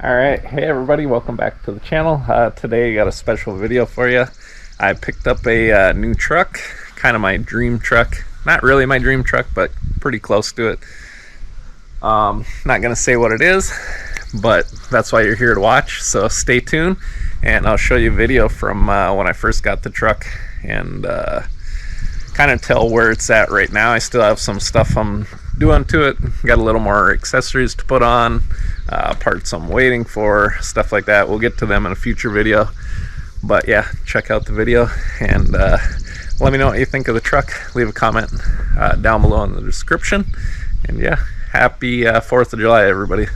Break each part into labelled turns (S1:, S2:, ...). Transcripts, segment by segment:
S1: All right, hey everybody, welcome back to the channel. Today I got a special video for you. I picked up a new truck, kind of my dream truck. Not really my dream truck, but pretty close to it. Not gonna say what it is, but that's why you're here to watch, so stay tuned and I'll show you a video from when I first got the truck and kind of tell where it's at right now. I still have some stuff I'm doing to it, got a little more accessories to put on, parts I'm waiting for, stuff like that. We'll get to them in a future video, but yeah, check out the video and let me know what you think of the truck. Leave a comment down below in the description, and yeah, happy 4th of July everybody.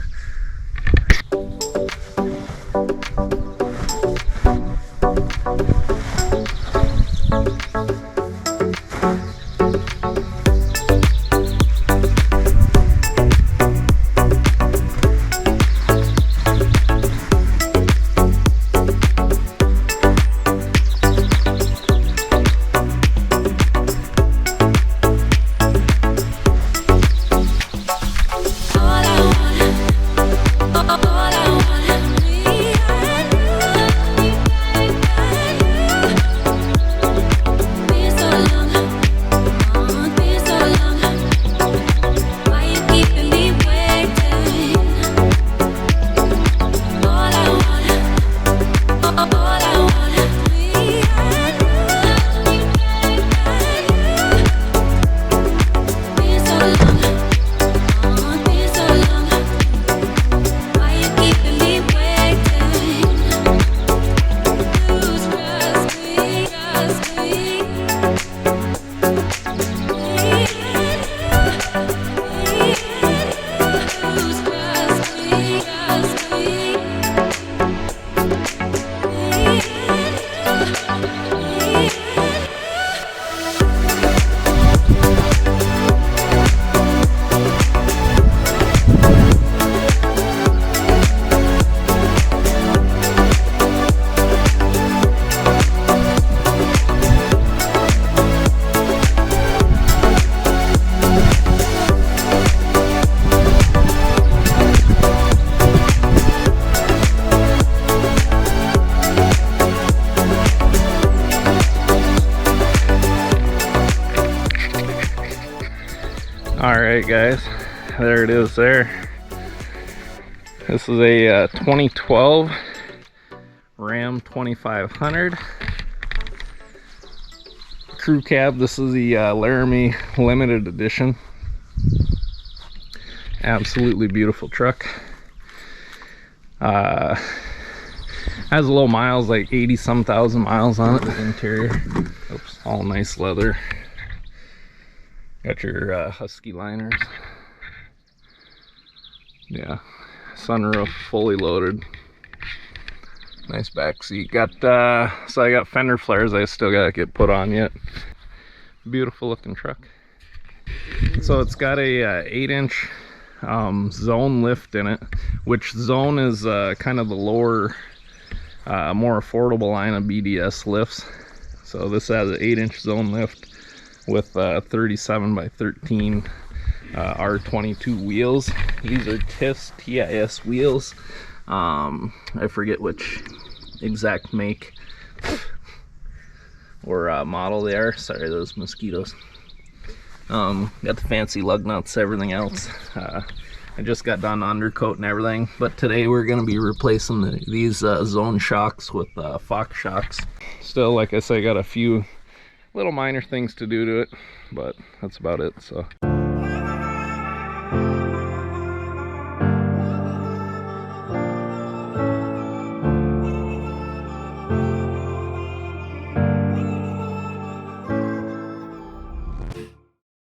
S1: Alright guys, there it is there. This is a 2012 Ram 2500 crew cab. This is the Laramie limited edition. Absolutely beautiful truck. Has a low miles, like 80 some thousand miles on it. Interior, oops, all nice leather. Got your Husky liners. Yeah, sunroof fully loaded. Nice back seat. Got so I got fender flares I still gotta get put on yet. Beautiful looking truck. So it's got a 8-inch zone lift in it, which zone is kind of the lower, more affordable line of BDS lifts. So this has an 8-inch zone lift with 37 by 13 R22 wheels. These are TIS wheels. I forget which exact make or model they are. Sorry, those mosquitoes. Got the fancy lug nuts, everything else. I just got done undercoat and everything, but today we're going to be replacing these zone shocks with Fox shocks. Still, like I say, got a few little minor things to do to it, but that's about it. So